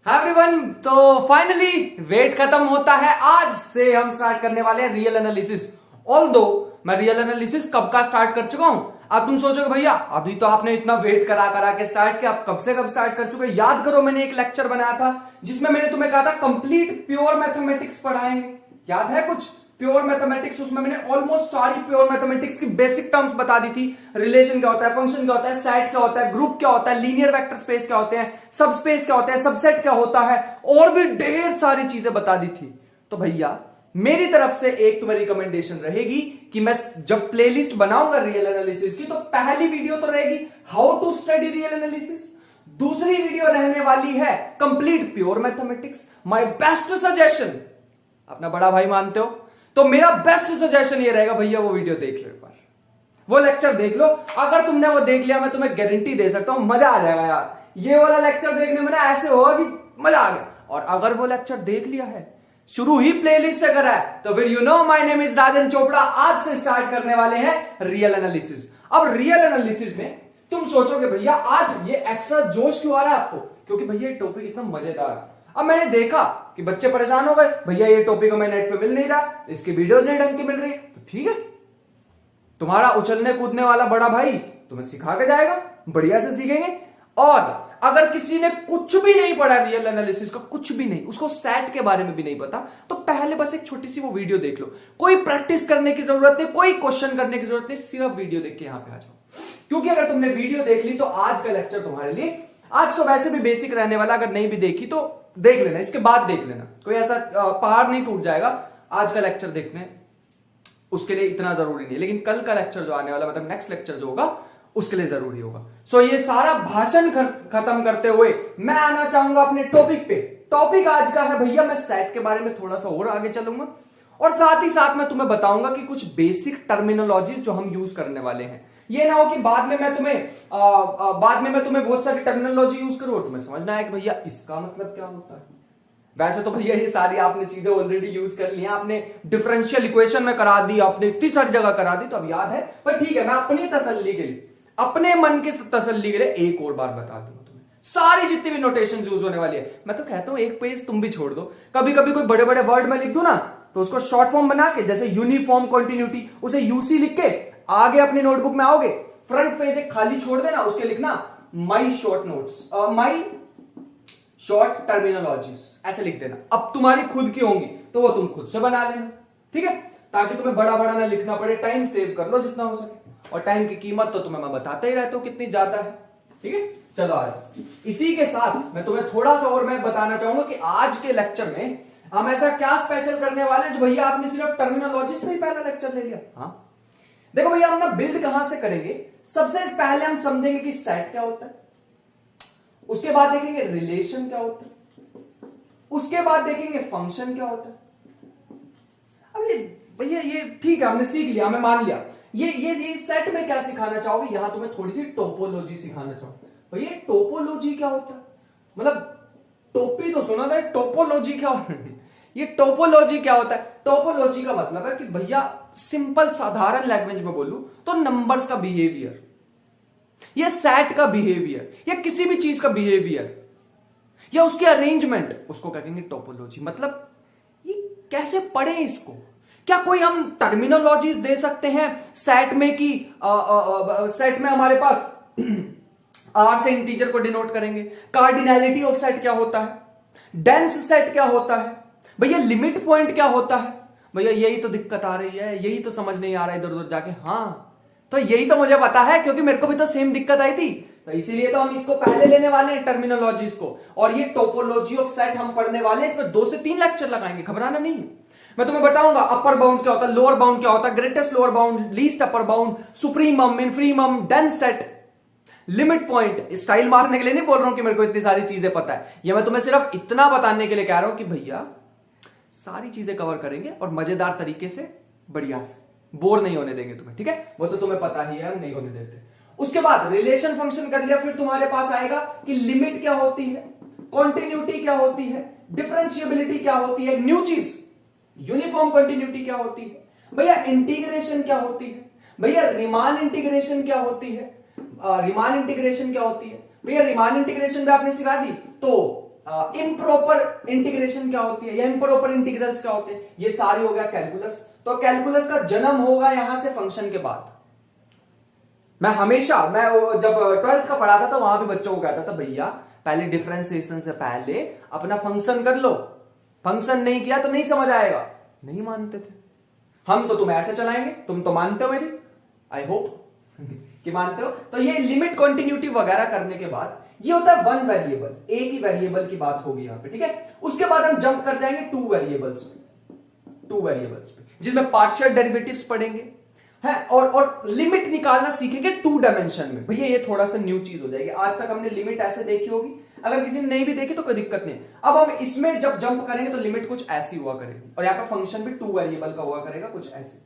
Hi everyone. तो finally wait खत्म होता है। आज से हम स्टार्ट करने वाले हैं रियल एनालिसिस। ऑल्दो मैं रियल एनालिसिस कब का स्टार्ट कर चुका हूं। अब तुम सोचोगे भैया अभी तो आपने इतना वेट करा करा के स्टार्ट किया, आप कब से कब स्टार्ट कर चुके। याद करो मैंने एक लेक्चर बनाया था जिसमें मैंने तुम्हें कहा था कंप्लीट प्योर मैथमेटिक्स पढ़ाएंगे। याद है कुछ प्योर मैथमेटिक्स? उसमें मैंने ऑलमोस्ट सारी प्योर मैथमेटिक्स की बेसिक टर्म्स बता दी थी। रिलेशन क्या होता है, फंक्शन क्या होता है, सेट क्या होता है, ग्रुप क्या होता है, लीनियर वेक्टर स्पेस क्या होते हैं, सब स्पेस क्या होता है, सबसेट क्या होता है, और भी ढेर सारी चीजें बता दी थी। तो भैया मेरी तरफ से एक तुम्हें रिकमेंडेशन रहेगी कि मैं जब प्लेलिस्ट बनाऊंगा रियल एनालिसिस की तो पहली वीडियो तो रहेगी how to study real analysis, दूसरी वीडियो रहने वाली है complete pure mathematics. My best suggestion, अपना बड़ा भाई मानते हो तो मेरा बेस्ट सजेशन ये रहेगा भैया वो वीडियो देख लो, एक बार वो लेक्चर देख लो। अगर तुमने वो देख लिया मैं तुम्हें गारंटी दे सकता हूं मजा आ जाएगा यार। ये वाला लेक्चर देखने में ना ऐसे होगा कि मजा आ गया। और अगर वो लेक्चर देख लिया है, शुरू ही प्लेलिस्ट से करा है, तो फिर you know my name is Rajan Chopra. आज से स्टार्ट करने वाले हैं रियल एनालिसिस। अब रियल एनालिसिस में तुम सोचोगे भैया आज ये एक्स्ट्रा जोश क्यों आ रहा है आपको, क्योंकि भैया ये टॉपिक इतना मजेदार है। अब मैंने देखा कि बच्चे परेशान हो गए, भैया ये टॉपिक हमें नेट पे मिल नहीं रहा, इसकी वीडियोस नहीं ढंग की मिल रही। तो ठीक है, तुम्हारा उछलने कूदने वाला बड़ा भाई तुम्हें सिखा के जाएगा, बढ़िया से सीखेंगे। और अगर किसी ने कुछ भी नहीं पढ़ा रियल एनालिसिस का, कुछ भी नहीं, उसको सेट के बारे में भी नहीं पता, तो पहले बस एक छोटी सी वो वीडियो देख लो। कोई प्रैक्टिस करने की जरूरत नहीं, कोई क्वेश्चन करने की जरूरत नहीं, सिर्फ वीडियो देख के यहां पे आ जाओ। क्योंकि अगर तुमने वीडियो देख ली तो आज का लेक्चर तुम्हारे लिए, आज तो वैसे भी बेसिक रहने वाला, अगर नहीं भी देखी तो देख लेना, इसके बाद देख लेना, कोई ऐसा पहाड़ नहीं टूट जाएगा आज का लेक्चर देखने, उसके लिए इतना जरूरी नहीं। लेकिन कल का लेक्चर जो आने वाला, मतलब नेक्स्ट लेक्चर जो होगा उसके लिए जरूरी होगा। सो ये सारा भाषण खत्म करते हुए मैं आना चाहूंगा अपने टॉपिक पे। टॉपिक आज का है भैया, मैं सेट के बारे में थोड़ा सा और आगे चलूंगा और साथ ही साथ मैं तुम्हें बताऊंगा कि कुछ बेसिक टर्मिनोलॉजीज जो हम यूज करने वाले हैं। ये ना हो कि बाद में मैं तुम्हें बहुत सारी टर्मिनोलॉजी यूज करूं और तुम्हें समझना है कि भैया इसका मतलब क्या होता है। वैसे तो भैया ये सारी आपने चीजें ऑलरेडी यूज कर ली हैं, आपने डिफरेंशियल इक्वेशन में करा दी, आपने इतनी सारी जगह करा दी, तो अब याद है। पर ठीक है, मैं अपनी तसल्ली के लिए, अपने मन की तसल्ली के लिए एक और बार बता दूंगा तुम्हें सारी जितनी भी नोटेशन यूज होने वाली है। मैं तो कहता हूं एक पेज तुम भी छोड़ दो, कभी कभी कोई बड़े बड़े वर्ड में लिख दू ना तो उसको शॉर्ट फॉर्म बना के, जैसे यूनिफॉर्म कंटिन्यूटी, उसे यूसी लिख के आगे अपनी नोटबुक में आओगे, फ्रंट पेज एक खाली छोड़ देना, उसके लिखना माई शॉर्ट नोट्स, माई शॉर्ट टर्मिनोलॉजीज, ऐसे लिख देना। अब तुम्हारी खुद की होंगी तो वो तुम खुद से बना लेना, ठीक है, ताकि तुम्हें बड़ा बड़ा ना लिखना पड़े। टाइम सेव कर लो जितना हो सके, और टाइम की कीमत तो तुम्हें मैं बताते ही रहता हूं कितनी ज्यादा है, ठीक है। चलो आज इसी के साथ मैं तुम्हें थोड़ा सा और मैं बताना चाहूंगा कि आज के लेक्चर में हम ऐसा क्या स्पेशल करने वाले हैं जो भैया आपने सिर्फ टर्मिनोलॉजीज में ही पहला लेक्चर ले लिया। हाँ देखो भैया, हम ना बिल्ड कहां से करेंगे। सबसे पहले हम समझेंगे कि सेट क्या होता है, उसके बाद देखेंगे रिलेशन क्या होता है, उसके बाद देखेंगे फंक्शन क्या होता है। अब ये भैया ये ठीक है, हमने सीख लिया, हमें मान लिया। ये सेट में क्या सिखाना चाहोगे, यहां तुम्हें थोड़ी सी टोपोलॉजी सिखाना चाहूंगा। भैया टोपोलॉजी क्या होता है, मतलब टोपी तो सुना था, टोपोलॉजी क्या होता है। ये टोपोलॉजी क्या होता है? टोपोलॉजी का मतलब है कि भैया सिंपल साधारण लैंग्वेज में बोलूं तो नंबर्स का बिहेवियर, या सेट का बिहेवियर, या किसी भी चीज का बिहेवियर, या उसकी अरेंजमेंट, उसको कहेंगे टोपोलॉजी। मतलब ये कैसे पढ़े इसको, क्या कोई हम टर्मिनोलॉजीज दे सकते हैं सेट में कि सेट में हमारे पास आर से इंटीजर को डिनोट करेंगे, कार्डिनैलिटी ऑफ सेट क्या होता है, डेंस सेट क्या होता है, भैया लिमिट पॉइंट क्या होता है। भैया यही तो दिक्कत आ रही है, यही तो समझ नहीं आ रहा है इधर उधर जाके। हाँ तो यही तो मुझे पता है, क्योंकि मेरे को भी तो सेम दिक्कत आई थी, तो इसीलिए तो हम इसको पहले लेने वाले हैं टर्मिनोलॉजीज को। और ये टोपोलॉजी ऑफ सेट हम पढ़ने वाले हैं, इसमें 2 से 3 लेक्चर लगाएंगे, घबराना नहीं है। मैं तुम्हें बताऊंगा अपर बाउंड क्या होता है, लोअर बाउंड क्या होता है, greatest lower bound, least upper bound, supremum, infimum, dense set, limit point. Style मारने के लिए नहीं बोल रहा हूं कि मेरे को इतनी सारी चीजें पता है, ये मैं तुम्हें सिर्फ इतना बताने के लिए कह रहा हूं कि भैया सारी चीजें कवर करेंगे और मजेदार तरीके से, बढ़िया से, बोर नहीं होने देंगे तुम्हें, ठीक है। वो तो तुम्हें पता ही है, हम नहीं होने देते। उसके बाद रिलेशन फंक्शन कर लिया, फिर तुम्हारे पास आएगा कि लिमिट क्या होती है, कॉन्टिन्यूटी क्या होती है, डिफरेंशिएबिलिटी क्या होती है, न्यू चीज यूनिफॉर्म कंटिन्यूटी क्या होती है, भैया इंटीग्रेशन क्या होती है, भैया रिमान इंटीग्रेशन क्या होती है, रिमान इंटीग्रेशन क्या होती है। भैया रिमान इंटीग्रेशन भी आपने सिखा दी तो इम्प्रॉपर इंटीग्रेशन क्या होती है या इम्प्रॉपर इंटीग्रल्स क्या होते हैं, ये सारी हो गया कैलकुलस। तो कैलकुलस का जन्म होगा यहां से फंक्शन के बाद। मैं जब 12th का पढ़ाता था वहां भी बच्चों को कहता था भैया पहले डिफरेंशिएशन से पहले अपना फंक्शन कर लो, फंक्शन नहीं किया तो नहीं समझ आएगा। नहीं मानते थे हम, तो तुम्हें ऐसे चलाएंगे, तुम तो मानते हो मेरी, आई होप कि मानते हो। तो ये लिमिट कॉन्टिन्यूटी वगैरह करने के बाद ये होता है वन वेरिएबल, एक ही वेरिएबल की बात होगी यहां पे, ठीक है। उसके बाद हम जंप कर जाएंगे टू वेरिएबल्स पे जिसमें पार्शियल डेरिवेटिव्स पढ़ेंगे है, और लिमिट निकालना सीखेंगे टू डायमेंशन में। भैया ये थोड़ा सा न्यू चीज हो जाएगी, आज तक हमने लिमिट ऐसे देखी होगी, अगर किसी ने नहीं भी देखी तो कोई दिक्कत नहीं। अब हम इसमें जब जंप करेंगे तो लिमिट कुछ ऐसी हुआ करेगी, और यहाँ पे फंक्शन भी टू वेरिएबल का हुआ करेगा कुछ ऐसे,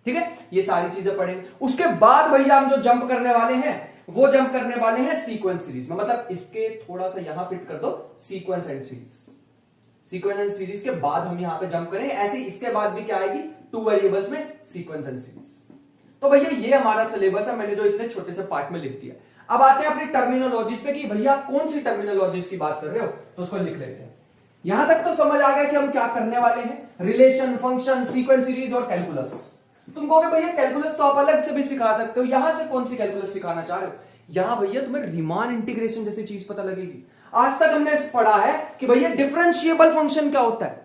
ठीक है। ये सारी चीजें पढ़ेंगे। उसके बाद भैया हम जो जंप करने वाले हैं वो जंप करने वाले हैं सीक्वेंस सीरीज में, मतलब इसके थोड़ा सा यहां फिट कर दो sequence and series. Sequence and series के बाद हम यहां पे जंप करेंगे, ऐसे इसके बाद भी क्या आएगी टू वेरिएबल्स में सीक्वेंस एंड सीरीज। तो भैया ये हमारा सिलेबस है, मैंने जो इतने छोटे से पार्ट में लिख दिया। अब आते हैं अपनी टर्मिनोलॉजीज पे कि भैया कौन सी टर्मिनोलॉजीज की बात कर रहे हो, तो उसको लिख लेते हैं। यहां तक तो समझ आ गया कि हम क्या करने वाले हैं, रिलेशन, फंक्शन, सीक्वेंस सीरीज और कैलकुलस। तुम कहोगे भैया कैलकुलस तो आप अलग से भी सिखा सकते हो, यहां से कौन सी कैलकुलस सिखाना चाह रहे हो। यहां भैया तुम्हें रीमान इंटीग्रेशन जैसी चीज पता लगेगी। आज तक हमने पढ़ा है कि भैया डिफरेंशिएबल फंक्शन क्या होता है,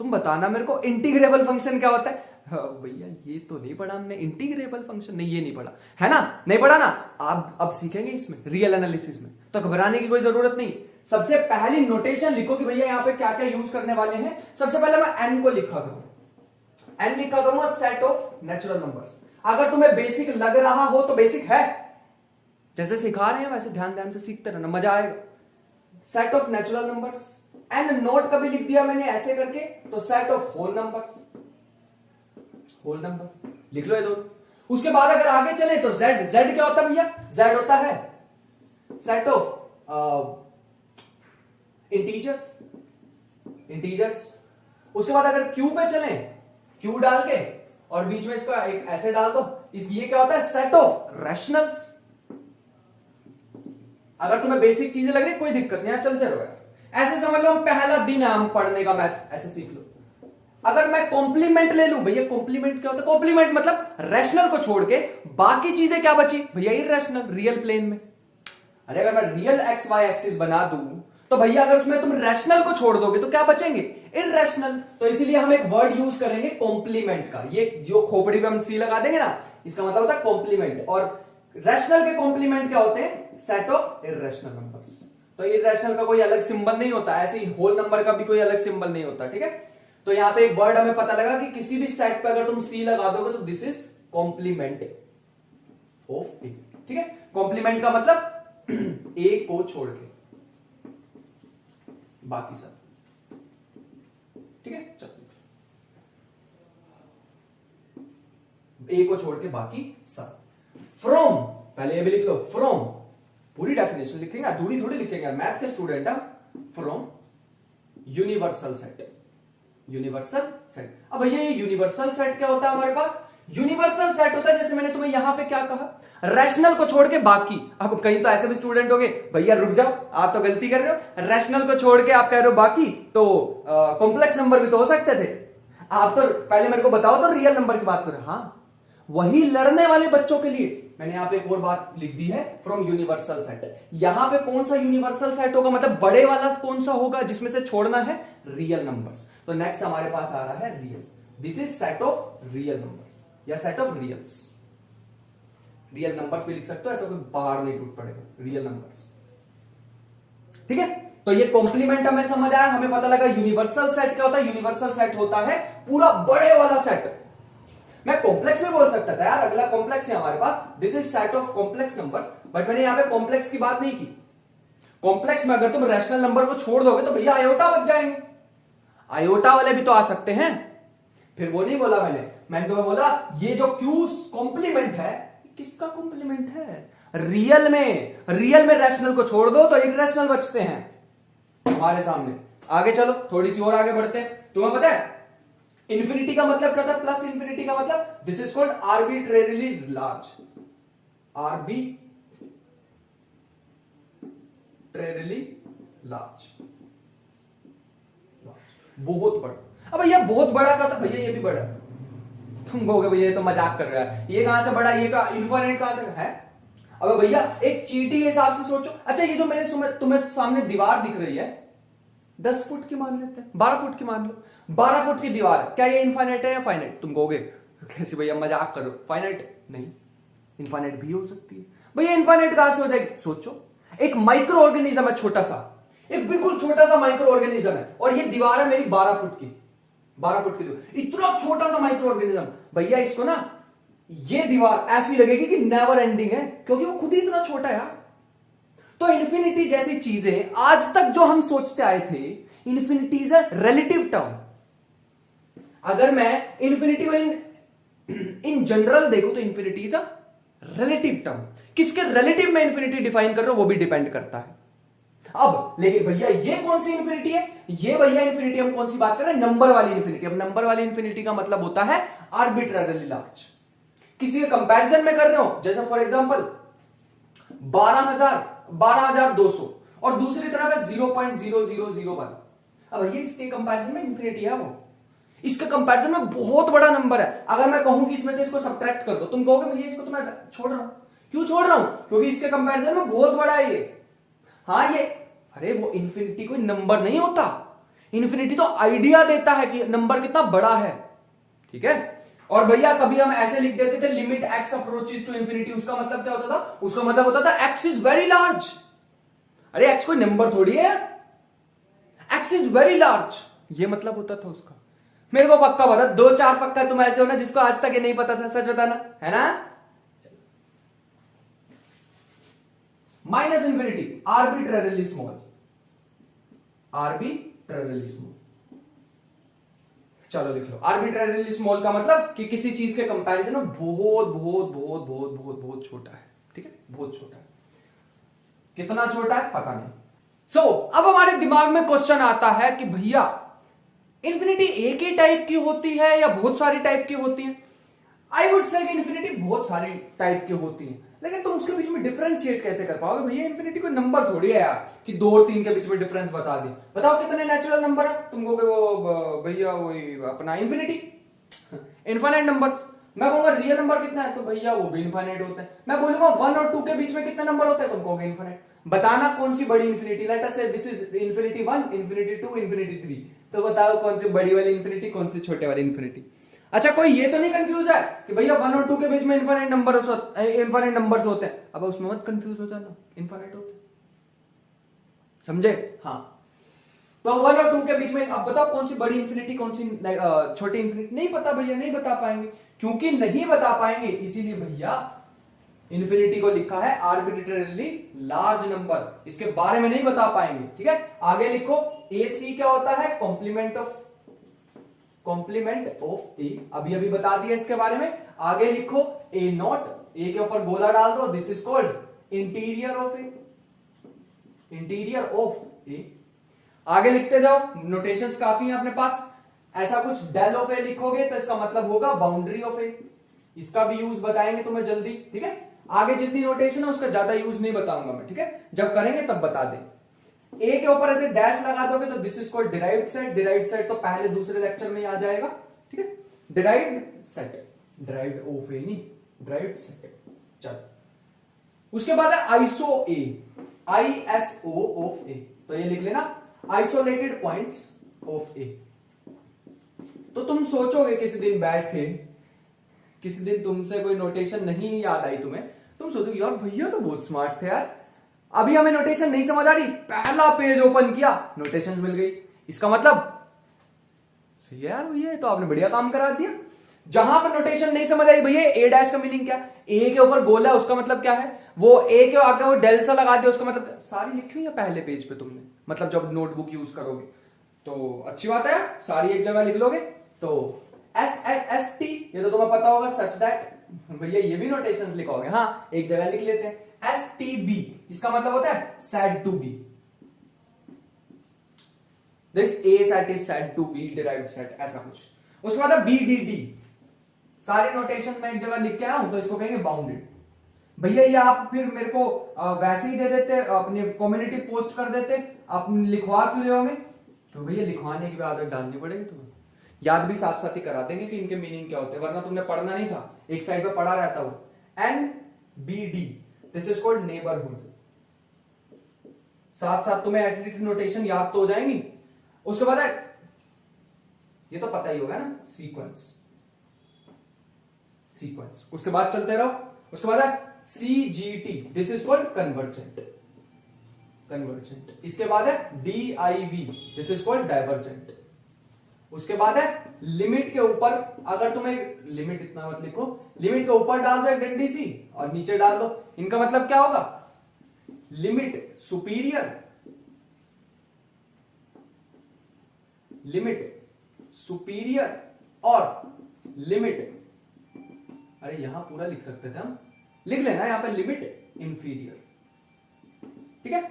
तुम बताना मेरे को इंटीग्रेबल फंक्शन क्या होता है। भैया ये तो नहीं पढ़ा हमने, इंटीग्रेबल फंक्शन नहीं, ये नहीं पढ़ा है ना, नहीं पढ़ा ना। आप अब सीखेंगे इसमें रियल एनालिसिस में, तो घबराने की कोई जरूरत नहीं। सबसे पहली नोटेशन लिखो कि भैया यहां पे क्या क्या यूज करने वाले हैं। सबसे पहले मैं एन को लिखा करूंगा, एन लिखा करूंगा सेट ऑफ नेचुरल नंबर्स। अगर तुम्हें बेसिक लग रहा हो तो बेसिक है, जैसे सिखा रहे हैं वैसे ध्यान ध्यान से सीखते रहना, मजा आएगा। Set of natural numbers, and note कभी लिख दिया मैंने ऐसे करके, तो set of whole numbers, whole numbers लिख लो ये दो। उसके बाद अगर आगे चले तो जेड, जेड क्या होता है भैया, जेड होता है सेट ऑफ इंटीजर्स, इंटीजर्स। उसके बाद अगर क्यू पे चले, क्यू डाल के और बीच में इसका एक ऐसे डाल दो, ये क्या होता है सेट ऑफ रैशनल्स। अगर तुम्हें बेसिक चीजें लग रही कोई दिक्कत नहीं, चलते रहो। ऐसे समझ लो हम पहला दिन है हम पढ़ने का मैथ, ऐसे सीख लो। अगर मैं कॉम्प्लीमेंट ले लूं, भैया कॉम्प्लीमेंट क्या होता है, कॉम्प्लीमेंट मतलब रैशनल को छोड़ के बाकी चीजें क्या बची भैया, इरैशनल रियल प्लेन में। अरे अगर मैं रियल एक्स वाई एक्सिस बना दूं तो भैया अगर उसमें तुम रैशनल को छोड़ दोगे तो क्या बचेंगे, इरैशनल। तो इसीलिए हम एक वर्ड यूज करेंगे कॉम्प्लीमेंट का, ये जो खोपड़ी पे हम सी लगा देंगे ना, इसका मतलब होता है कॉम्प्लीमेंट। और रैशनल के कॉम्प्लीमेंट क्या होते हैं, सेट ऑफ इरैशनल नंबर्स। तो इरैशनल का कोई अलग सिंबल नहीं होता, ऐसे ही होल नंबर का भी कोई अलग सिंबल नहीं होता, ठीक है। तो यहां पे एक वर्ड हमें पता लगा कि किसी भी सेट पे अगर तुम सी लगा दोगे तो दिस इज कॉम्प्लीमेंट ऑफ ए, ठीक है। कॉम्प्लीमेंट का मतलब ए को छोड़ के बाकी सब, ठीक है। चलो ए को छोड़ के बाकी सब। फ्रॉम, पहले ये भी लिख लो, फ्रॉम पूरी डेफिनेशन लिखेंगे, अधूरी थोड़ी लिखेंगे, मैथ के स्टूडेंट है। From universal set, universal set. अब भैया ये यूनिवर्सल सेट क्या होता है हमारे पास, यूनिवर्सल सेट होता है जैसे मैंने तुम्हें यहां पे क्या कहा, रैशनल को छोड़ के बाकी। अब कहीं तो ऐसे भी स्टूडेंट होंगे, भैया रुक जाओ आप तो गलती कर रहे हो, रैशनल को छोड़ के आप कह रहे हो बाकी, तो कॉम्प्लेक्स नंबर भी तो हो सकते थे। आप तो पहले मेरे को बताओ तो रियल नंबर की बात करो। हाँ, वही लड़ने वाले बच्चों के लिए मैंने यहां पे एक और बात लिख दी है, फ्रॉम यूनिवर्सल सेट। यहां पे कौन सा यूनिवर्सल सेट होगा, मतलब बड़े वाला कौन सा होगा जिसमें से छोड़ना है रियल नंबर्स। तो नेक्स्ट हमारे पास आ रहा है real, this is set of real numbers या सेट ऑफ रियल्स। रियल नंबर्स भी लिख सकते हो, ऐसा कोई बाहर नहीं टूट पड़ेगा, रियल नंबर्स, ठीक है। तो ये कॉम्प्लीमेंट हमें समझ आया, हमें पता लगा यूनिवर्सल सेट क्या होता है। यूनिवर्सल सेट होता है पूरा बड़े वाला सेट। मैं कॉम्प्लेक्स में बोल सकता था यार, अगला कॉम्प्लेक्स है हमारे पास, this is set of complex numbers, but मैंने यहां पे कॉम्प्लेक्स की बात नहीं की। कॉम्प्लेक्स में अगर तुम रैशनल नंबर को छोड़ दोगे तो भैया आयोटा बच जाएंगे, आयोटा वाले भी तो आ सकते हैं। फिर वो नहीं बोला मैंने तुम्हें बोला ये जो क्यू कॉम्प्लीमेंट है, किसका कॉम्प्लीमेंट है, रियल में रैशनल को छोड़ दो तो इरैशनल बचते हैं हमारे सामने। आगे चलो थोड़ी सी और आगे बढ़ते हैं। तुम्हें पता है इंफिनिटी का मतलब क्या होता है, प्लस इंफिनिटी का मतलब this is called arbitrarily large, arbitrarily large, बहुत बड़ा। अब भैया बहुत बड़ा का था, भैया ये भी बड़ा। तुम कहोगे भैया ये तो मजाक कर रहा है, ये कहां से बड़ा, ये का इनफाइनाइट कहां से है। अब भैया एक चींटी के हिसाब से सोचो। अच्छा ये जो मैंने तुम्हें सामने दीवार दिख रही है 10 फुट की मान लेते हैं, 12 फुट की मान लो, 12 फुट की दीवार है, क्या ये इनफाइनाइट है या फाइनाइट। तुम कहोगे कैसे भैया मजाक करो, फाइनाइट नहीं, इनफाइनाइट भी हो सकती है। भैया इनफाइनाइट कहां से हो जाएगी, सोचो एक माइक्रो ऑर्गेनिज्म है, छोटा सा, एक बिल्कुल छोटा सा माइक्रो ऑर्गेनिज्म है, और ये दीवार है मेरी 12 फुट की, 12 फुट की दीवार, इतना छोटा सा माइक्रो ऑर्गेनिज्म। भैया इसको ना ये दीवार ऐसी लगेगी कि नेवर एंडिंग है, क्योंकि वो खुद ही इतना छोटा है यार। तो इन्फिनिटी जैसी चीजें आज तक जो हम सोचते आए थे, infinity is a relative term. अगर मैं इन्फिनिटी में इन जनरल देखो तो infinity is a relative term. किसके रिलेटिव में इन्फिनिटी डिफाइन कर रहे हो वो भी डिपेंड करता है। अब लेकिन भैया ये कौन सी इन्फिनिटी है, ये भैया इन्फिनिटी हम कौन सी बात कर रहे हैं, नंबर वाली इन्फिनिटी। अब नंबर वाली इन्फिनिटी का मतलब होता है आर्बिट्ररली लार्ज। किसी के कंपैरिजन में कर रहे हो, जैसे फॉर एग्जांपल 12,200 और दूसरी तरफ है 0.0001। अब भैया इसके कंपैरिजन में इंफिनिटी है वो, इसके कंपैरिजन में बहुत बड़ा नंबर है। अगर मैं कहूं कि इसमें से इसको सब्ट्रैक्ट कर दो, तुम कहोगे भैया इसको तो मैं छोड़ रहा हूं। क्यों छोड़ रहा हूं, क्योंकि इसके कंपैरिजन में बहुत बड़ा है ये। हाँ ये, अरे वो इंफिनिटी कोई नंबर नहीं होता, इंफिनिटी तो आइडिया देता है कि नंबर कितना बड़ा है, ठीक है। और भैया कभी हम ऐसे लिख देते थे limit x approaches to infinity, उसका मतलब क्या होता था, उसका मतलब होता था एक्स इज वेरी लार्ज। अरे एक्स कोई नंबर थोड़ी है, एक्स इज वेरी लार्ज, ये मतलब होता था उसका। मेरे को पक्का बता, 2-4 पक्का तुम ऐसे हो ना जिसको आज तक ये नहीं पता था, सच बताना है ना। माइनस इंफिनिटी आर्बिट्ररली स्मॉल, आर्बिट्ररली स्मॉल, चलो लिख लो। आर्बिट्ररली स्मॉल का मतलब कि किसी चीज के कंपैरिजन में बहुत बहुत बहुत बहुत बहुत बहुत छोटा है, ठीक है, बहुत छोटा है। कितना छोटा है पता नहीं। अब हमारे दिमाग में क्वेश्चन आता है कि भैया इंफिनिटी एक ही टाइप की होती है या बहुत सारी टाइप की होती है। आई वुड से इंफिनिटी बहुत सारी टाइप की होती है, लेकिन तुम उसके बीच में डिफरेंशिएट कैसे कर पाओगे। भैया इंफिनिटी कोई नंबर थोड़ी है यार कि 2 और 3 के बीच में डिफरेंस बता दे। बताओ कितने नेचुरल नंबर है, तुम कहोगे वो भैया वही अपना इंफिनिटी, इनफाइनाइट नंबर्स। मैं कहूंगा रियल नंबर कितना है, तो भैया वो भी इनफाइनाइट होता है। मैं बोलूंगा 1 और 2 के बीच में कितने नंबर होते हैं, तुम कहोगे इनफाइनाइट। बताना कौन सी बड़ी इंफिनिटी, लेट अस से this is infinity 1, infinity 2, infinity 3। तो बताओ कौन सी बड़ी वाली इंफिनिटी, कौन सी छोटे वाली इंफिनिटी। अच्छा कोई ये तो नहीं कंफ्यूज है कि भैया 1 और 2 के बीच में इनफाइनाइट नंबर्स होते हैं। अब उसमें मत कंफ्यूज हो जाना, इनफाइनाइट होते हैं, समझे। हाँ तो 1 और 2 के बीच में अब बताओ कौन सी बड़ी इंफिनिटी, कौन सी छोटी इंफिनिटी। नहीं पता भैया, नहीं बता पाएंगे। क्योंकि नहीं बता पाएंगे इसीलिए भैया इंफिनिटी को लिखा है आर्बिट्ररली लार्ज नंबर, इसके बारे में नहीं बता पाएंगे, ठीक है। आगे लिखो AC क्या होता है, कॉम्प्लीमेंट ऑफ ए, अभी अभी बता दिया इसके बारे में। आगे लिखो A0, ए के ऊपर गोला डाल दो, this is called interior of A. आगे लिखते जाओ, नोटेशंस काफी हैं अपने पास। ऐसा कुछ डेल ऑफ ए लिखोगे तो इसका मतलब होगा बाउंड्री ऑफ ए, इसका भी यूज बताएंगे तुम्हें जल्दी, ठीक है। आगे जितनी नोटेशन है उसका ज्यादा यूज नहीं बताऊंगा मैं, ठीक है, जब करेंगे तब बता दें। ए के ऊपर ऐसे डैश लगा दोगे तो this is called derived set. Derived set तो पहले दूसरे लेक्चर में आ जाएगा, ठीक है। डिराइव्ड सेट, डिराइव्ड ऑफ ए नहीं, डिराइव्ड सेट। चलो उसके बाद है आइसो ए, ISO ऑफ ए, तो ये लिख लेना आइसोलेटेड पॉइंट्स ऑफ ए। तो तुम सोचोगे किसी दिन बैठ के, किसी दिन तुमसे कोई नोटेशन नहीं याद आई तुम्हें, तुम सोचोगे यार भैया तो बहुत स्मार्ट थे यार, अभी हमें नोटेशन नहीं समझ आ रही, पहला पेज ओपन किया नोटेशन मिल गई। इसका मतलब सही है यार भैया, तो आपने बढ़िया काम करा दिया। जहां पर नोटेशन नहीं समझ आई भैया ए डैश का मीनिंग क्या, ए के ऊपर गोला है उसका मतलब क्या है, वो ए के आगे वो डेल सा लगा दिया उसका मतलब सारी लिखी हुई है पहले पेज पे तुमने, मतलब जब नोटबुक यूज करोगे तो अच्छी बात है, सारी एक जगह लिख लोगे। तो ST ये तो तुम्हें पता होगा, सच दैट, भैया ये भी नोटेशन लिखोगे, हाँ एक जगह लिख लेते हैं। STB इसका मतलब होता है said to be, this A set is said to be derived set, ऐसा कुछ। उसके बाद है BDD, सारे नोटेशन में एक जगह लिख के आया हूं तो इसको कहेंगे बाउंडेड। भैया ये आप फिर मेरे को वैसे ही दे देते, अपनी कम्युनिटी पोस्ट कर देते, आप लिखवा क्यों रहे होंगे? तो भैया लिखवाने की भी आदत डालनी पड़ेगी तुम्हें। याद भी साथ साथ ही करा देंगे कि इनके मीनिंग क्या होते हैं, वरना तुमने पढ़ना नहीं था, एक साइड पे पढ़ा रहता वो। NBD, this is called neighbourhood. साथ साथ तुम्हें एटलीस्ट नोटेशन याद तो हो जाएंगी। उसके बाद है, ये तो पता ही होगा ना, सीक्वेंस। सीक्वेंस उसके बाद चलते रहो। उसके बाद है CGT, this is called convergent. Convergent. इसके बाद है DIV, this is called divergent. उसके बाद है लिमिट के ऊपर, अगर तुम्हें लिमिट इतना मत लिखो, लिमिट के ऊपर डाल दो एक डंडी सी और नीचे डाल दो। इनका मतलब क्या होगा? लिमिट सुपीरियर, लिमिट सुपीरियर और लिमिट, अरे यहां पूरा लिख सकते थे हम, लिख लेना यहां पे लिमिट इंफीरियर। ठीक है,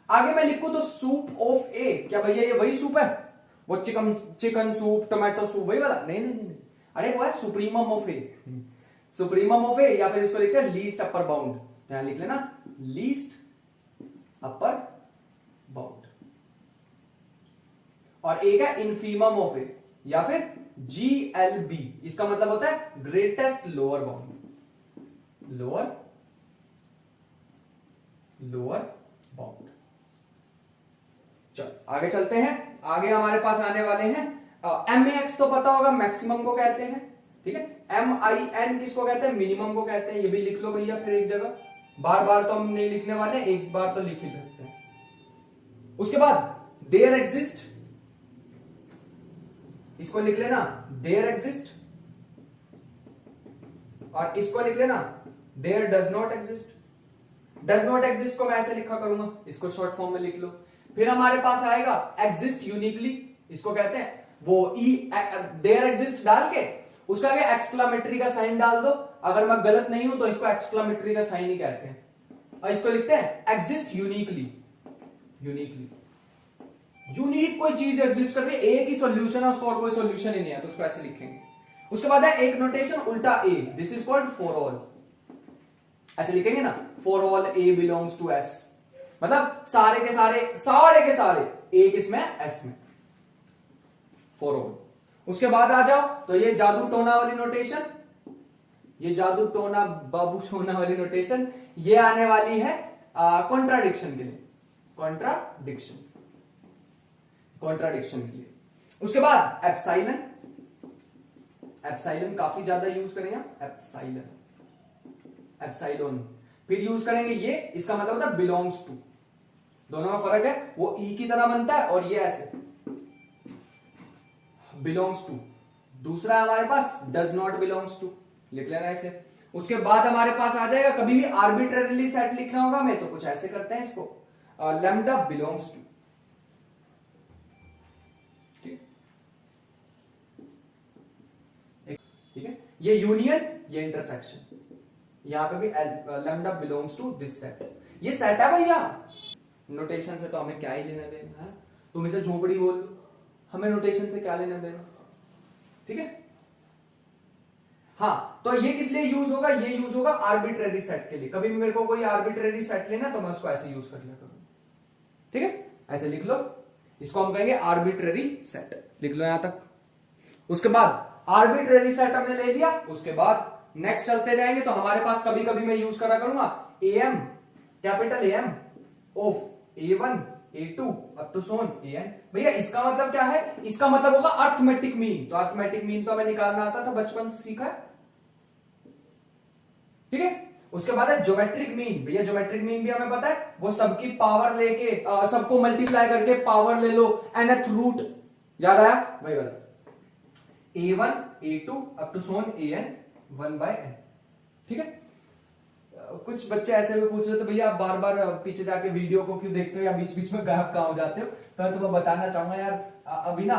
आगे मैं लिखूं तो सूप ऑफ ए, क्या भैया ये वही सूप है? वो चिकन सूप, टमाटो सूप, वही वाला? नहीं नहीं नहीं, अरे वो है supremum of A. Supremum of A, या फिर इसको लिखते हैं लीस्ट अपर बाउंड। यहां लिख लेना लीस्ट अपर बाउंड। और एक है इनफीमम ऑफ ए, या फिर GLB, इसका मतलब होता है greatest lower bound. Lower bound. चलो आगे चलते हैं। आगे हमारे पास आने वाले हैं MAX, तो पता होगा मैक्सिमम को कहते हैं। ठीक है, MIN किसको कहते हैं? मिनिमम को कहते हैं। ये भी लिख लो भैया फिर एक जगह, बार बार तो हम नहीं लिखने वाले, एक बार तो लिख ही सकते हैं। उसके बाद देयर एग्जिस्ट, इसको लिख लेना देयर एग्जिस्ट, और इसको लिख लेना there does not exist. Does not exist को मैं ऐसे लिखा करूंगा, इसको शॉर्ट फॉर्म में लिख लो। फिर हमारे पास आएगा एग्जिस्ट यूनिकली, इसको कहते हैं वो देयर एग्जिस्ट डाल के उसका आगे एक्सक्लामेटरी का साइन डाल दो। अगर मैं गलत नहीं हूं तो इसको एक्सक्लामेटरी का साइन ही कहते हैं, और इसको लिखते हैं एग्जिस्ट यूनिकली। यूनिकली, यूनिक कोई चीज एग्जिस्ट कर रही है, एक ही सॉल्यूशन है उसको और कोई सॉल्यूशन ही नहीं है, तो उसको ऐसे लिखेंगे। उसके बाद है एक नोटेशन उल्टा A, this is called for all. ऐसे लिखेंगे ना, for all A belongs to S, मतलब सारे के सारे ए किसमें? एस में, फॉर ऑल। उसके बाद आ जाओ तो ये जादू टोना वाली नोटेशन, ये जादू टोना बाबू टोना वाली नोटेशन, ये आने वाली है कॉन्ट्राडिक्शन के लिए। कॉन्ट्राडिक्शन के लिए। उसके बाद एप्साइलन, एप्साइलन काफी ज्यादा यूज करेंगे, एप्साइलन, एप्साइलोन। फिर यूज करेंगे ये, इसका मतलब होता है बिलोंग्स टू। दोनों में फर्क है, वो ई की तरह बनता है और ये ऐसे बिलोंग्स टू। दूसरा है हमारे पास डज नॉट बिलोंग्स टू, लिख लेना ऐसे। उसके बाद हमारे पास आ जाएगा, कभी भी आर्बिट्रेरली सेट लिखना होगा हमें तो कुछ ऐसे करते हैं इसको, लैम्डा बिलोंग्स टू। ठीक है, ये यूनियन, ये इंटरसेक्शन, यहां पे भी lambda belongs to this set. ये सेट है भैया, नोटेशन से तो हमें क्या ही लेना देना है, तुम इसे झोपड़ी बोल लो, हमें नोटेशन से क्या लेना देना। ठीक है, हाँ, तो ये किस लिए यूज होगा? ये यूज होगा आर्बिट्रेरी सेट के लिए। कभी भी मेरे को कोई आर्बिट्रेरी सेट लेना तो मैं उसको ऐसे यूज कर लिया करूंगा। ठीक है, ऐसे लिख लो, इसको हम कहेंगे आर्बिट्रेरी सेट, लिख लो यहां तक। उसके बाद आर्बिट्रेरी सेट हमने ले लिया, उसके बाद नेक्स्ट चलते जाएंगे तो हमारे पास कभी कभी मैं यूज करा करूंगा AM, capital AM of A1 A2 up to so on AN। भैया इसका मतलब क्या है? इसका मतलब होगा अर्थमेटिक मीन। तो अर्थमेटिक मीन तो हमें निकालना आता था, बचपन से सीखा है। ठीक है, उसके बाद है ज्योमेट्रिक मीन। भैया ज्योमेट्रिक मीन भी हमें पता है, वो सबकी पावर लेके सबको मल्टीप्लाई करके पावर ले लो, nth रूट, याद आया? वही वाला A1 A2 up to so on AN 1/n। ठीक है, कुछ बच्चे ऐसे भी पूछ रहे थे भैया आप बार बार पीछे जाके वीडियो को क्यों देखते हो या बीच बीच में गायब कहां हो जाते हो? तो मैं तुम्हें बताना चाहूंगा यार, अभी ना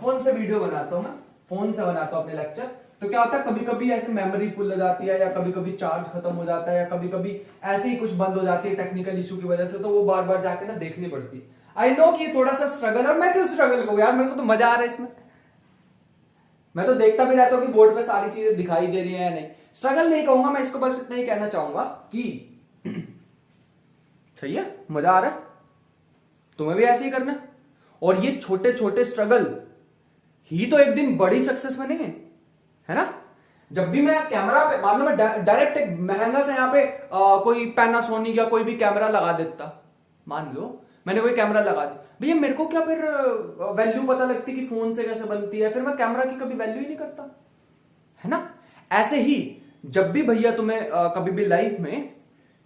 फोन से वीडियो बनाता हूं, मैं फोन से बनाता हूं अपने लेक्चर। तो क्या होता है, कभी कभी ऐसे मेमोरी फुल हो जाती है, या कभी कभी चार्ज खत्म हो जाता है, या कभी कभी ऐसे ही कुछ बंद हो जाती है टेक्निकल इशू की वजह से, तो वो बार बार जाके ना देखनी पड़ती है। आई नो कि ये थोड़ा सा स्ट्रगल है, और मैं क्यों स्ट्रगल करूं यार, मेरे को तो मजा आ रहा है इसमें। मैं तो देखता भी रहता हूं कि बोर्ड पे सारी चीजें दिखाई दे रही है या नहीं। स्ट्रगल नहीं कहूंगा मैं इसको, बस इतना ही कहना चाहूंगा कि सही है, मजा आ रहा है। तुम्हें भी ऐसे ही करना है। और ये छोटे छोटे स्ट्रगल ही तो एक दिन बड़ी सक्सेस बनेंगे, है ना। जब भी मैं कैमरा पे, मान लो मैं डायरेक्ट एक महंगा सा यहाँ पे कोई पैनासोनिक या कोई भी कैमरा लगा देता, मान लो मैंने कोई कैमरा लगा दी, भैया मेरे को क्या फिर वैल्यू पता लगती कि फोन से कैसे बनती है, फिर मैं कैमरा की कभी वैल्यू ही नहीं करता, है ना। ऐसे ही जब भी भैया तुम्हें कभी भी लाइफ में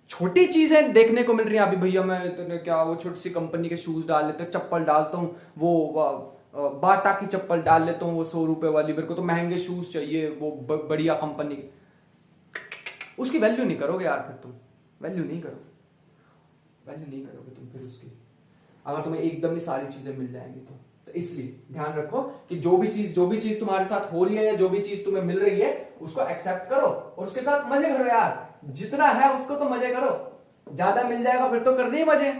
छोटी चीजें देखने को मिल रही हैं, अभी भैया मैं क्या वो छोटी सी कंपनी के शूज डाल लेते, चप्पल डालता हूँ, वो बाटा की चप्पल डाल लेता हूँ, वो 100 रुपए वाली, मेरे को तो महंगे शूज चाहिए वो बढ़िया कंपनी के, उसकी वैल्यू नहीं करोगे यार, फिर तुम वैल्यू नहीं करोगे तुम फिर उसकी, अगर तुम्हें एकदम ही सारी चीजें मिल जाएंगी तो इसलिए ध्यान रखो कि जो भी चीज तुम्हारे साथ हो रही है या जो भी चीज तुम्हें मिल रही है उसको एक्सेप्ट करो और उसके साथ मजे करो यार, जितना है उसको तो मजे करो, ज्यादा मिल जाएगा फिर तो कर दे मजे,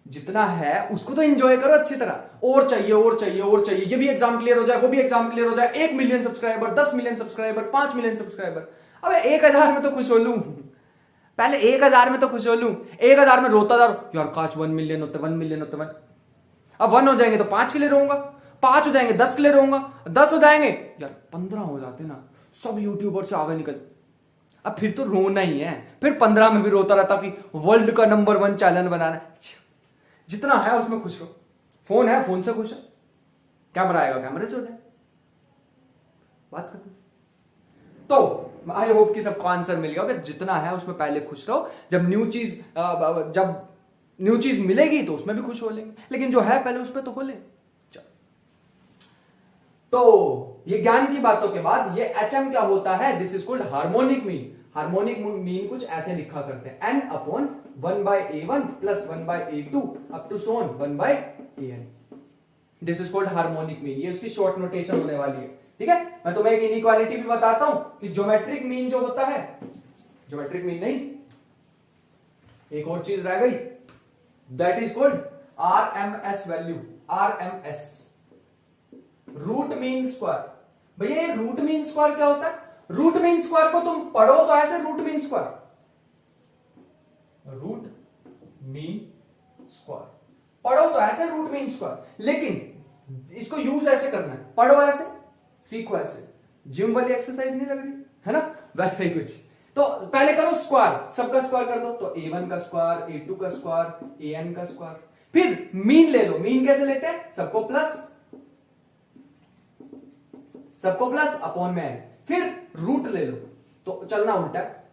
जितना है उसको तो एंजॉय करो अच्छी तरह, और चाहिए, ये भी एग्जाम क्लियर हो जाए, वो भी एग्जाम क्लियर हो जाए, 1 million subscriber, 10 million subscriber, 5 million subscriber, अबे 1000 में तो खुश हो लूं, पहले 1000 में तो खुश हो लूं, 1000 में रोता था यार काश 1 मिलियन होते, 1 मिलियन होते, अब 1 हो जाएंगे तो 5 के लिए रहूंगा, 5 हो जाएंगे 10 के लिए रहूंगा, 10 हो जाएंगे यार 15 हो जाते ना, सब यूट्यूबर से आगे निकल, अब फिर तो रोना ही है, फिर 15 में भी रोता रहता कि वर्ल्ड का नंबर 1 चैनल बनाना है, जितना है उसमें खुश रहो, फोन है फोन से खुश है, कैमरा आएगा कैमरे से हो जाए, बात खत्म। तो आई होप कि सबको आंसर मिल गया कि जितना है उसमें पहले खुश रहो, जब न्यू चीज मिलेगी तो उसमें भी खुश हो लेंगे, लेकिन जो है पहले उसमें तो हो ले। तो ये ज्ञान की बातों के बाद ये HM क्या होता है, this is called harmonic mean. Harmonic mean कुछ ऐसे लिखा करते हैं, n upon 1/a1 plus 1/a2 up to so on 1/an, this is called harmonic mean, ये उसकी शॉर्ट नोटेशन होने वाली है, ठीक है। मैं तुम्हें एक इनइक्वालिटी भी बताता हूं कि ज्योमेट्रिक मीन जो होता है, ज्योमेट्रिक मीन नहीं, एक और चीज रह गई, that is called RMS value, RMS, root mean square. भैया ये रूट मीन स्क्वायर क्या होता है, रूट मीन स्क्वायर को तुम पढ़ो तो ऐसे रूट मीन स्क्वायर पढ़ो तो ऐसे रूट मीन स्क्वायर, लेकिन इसको यूज ऐसे करना है, पढ़ो ऐसे सीखो ऐसे, जिम वाली एक्सरसाइज नहीं लग रही है ना, वैसे ही कुछ। तो पहले करो स्क्वायर, सबका स्क्वायर कर दो, तो A1 का स्क्वायर, A2 का स्क्वायर, AN का स्क्वायर, फिर मीन ले लो, मीन कैसे लेते हैं, सबको प्लस अपॉन में n, फिर रूट ले लो, तो चलना उल्टा है,